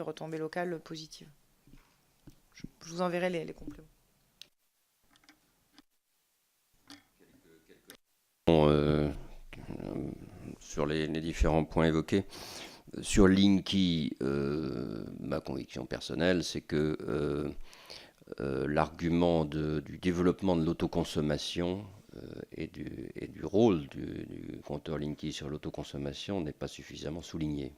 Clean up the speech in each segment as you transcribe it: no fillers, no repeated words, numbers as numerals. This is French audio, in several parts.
retombées locales positives. Je vous enverrai les compléments. Sur les différents points évoqués. Sur Linky, ma conviction personnelle, c'est que l'argument du développement de l'autoconsommation et du rôle du compteur Linky sur l'autoconsommation n'est pas suffisamment souligné.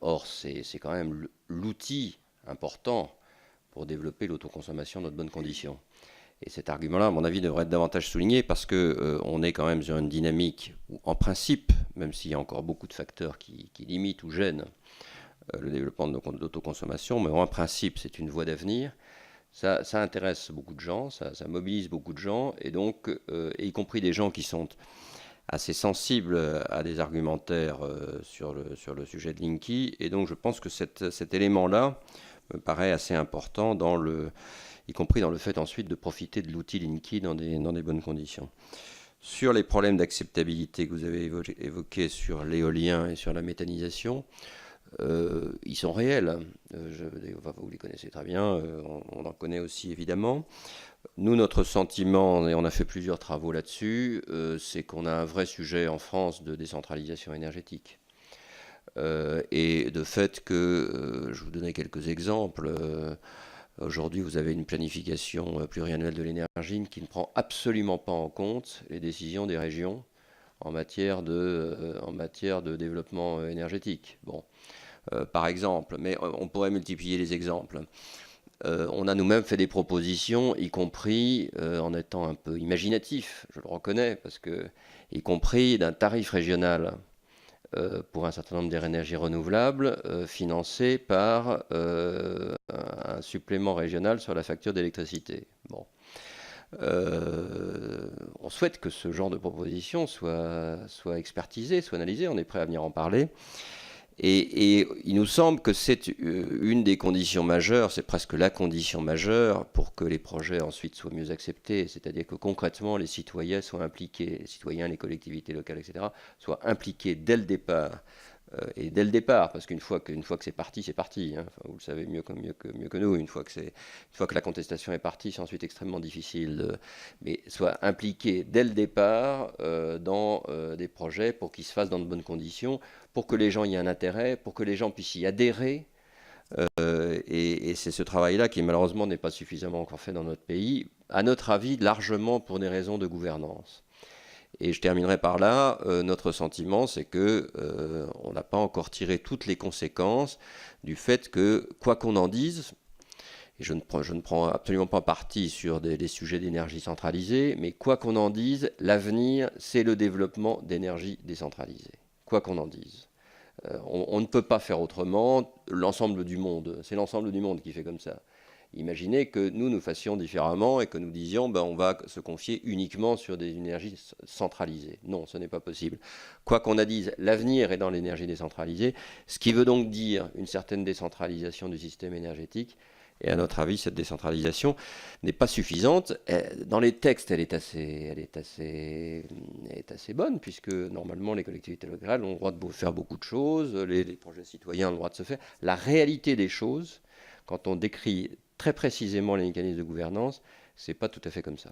Or, c'est quand même l'outil important pour développer l'autoconsommation dans de bonnes conditions. Et cet argument-là, à mon avis, devrait être davantage souligné parce qu'on est quand même sur une dynamique où, en principe, même s'il y a encore beaucoup de facteurs qui limitent ou gênent le développement de l'autoconsommation, mais en principe, c'est une voie d'avenir. Ça intéresse beaucoup de gens, ça mobilise beaucoup de gens, et donc, et y compris des gens qui sont assez sensibles à des argumentaires sur le sujet de Linky. Et donc, je pense que cet élément-là me paraît assez important y compris dans le fait ensuite de profiter de l'outil Linky dans des bonnes conditions. Sur les problèmes d'acceptabilité que vous avez évoqués sur l'éolien et sur la méthanisation, ils sont réels. Vous les connaissez très bien, on en connaît aussi évidemment. Nous, notre sentiment, et on a fait plusieurs travaux là-dessus, c'est qu'on a un vrai sujet en France de décentralisation énergétique. Et de fait que, je vous donner quelques exemples, aujourd'hui, vous avez une planification pluriannuelle de l'énergie qui ne prend absolument pas en compte les décisions des régions en matière de développement énergétique. Bon, par exemple, mais on pourrait multiplier les exemples. On a nous-mêmes fait des propositions, y compris en étant un peu imaginatif, je le reconnais, parce que, y compris d'un tarif régional pour un certain nombre d'énergies renouvelables, financé par un supplément régional sur la facture d'électricité. Bon. On souhaite que ce genre de proposition soit expertisé, soit analysé, on est prêt à venir en parler. Et il nous semble que c'est une des conditions majeures, c'est presque la condition majeure pour que les projets ensuite soient mieux acceptés, c'est-à-dire que concrètement les citoyens soient impliqués, les citoyens, les collectivités locales, etc., soient impliqués dès le départ. Et dès le départ, parce qu'une fois que c'est parti, c'est parti. Hein. Enfin, vous le savez mieux que nous. Une fois que la contestation est partie, c'est ensuite extrêmement difficile. Mais soit impliqué dès le départ dans des projets pour qu'ils se fassent dans de bonnes conditions, pour que les gens y aient un intérêt, pour que les gens puissent y adhérer. Et c'est ce travail-là qui malheureusement n'est pas suffisamment encore fait dans notre pays, à notre avis largement pour des raisons de gouvernance. Et je terminerai par là, notre sentiment c'est que on n'a pas encore tiré toutes les conséquences du fait que, quoi qu'on en dise, et je ne prends absolument pas parti sur des sujets d'énergie centralisée, mais quoi qu'on en dise, l'avenir c'est le développement d'énergie décentralisée. Quoi qu'on en dise. On ne peut pas faire autrement, l'ensemble du monde, c'est l'ensemble du monde qui fait comme ça. Imaginez que nous fassions différemment et que nous disions on va se confier uniquement sur des énergies centralisées. Non, ce n'est pas possible. Quoi qu'on a dit, l'avenir est dans l'énergie décentralisée, ce qui veut donc dire une certaine décentralisation du système énergétique. Et à notre avis, cette décentralisation n'est pas suffisante. Dans les textes, elle est assez bonne, puisque normalement les collectivités locales ont le droit de faire beaucoup de choses, les projets citoyens ont le droit de se faire. La réalité des choses, quand on décrit très précisément les mécanismes de gouvernance, c'est pas tout à fait comme ça.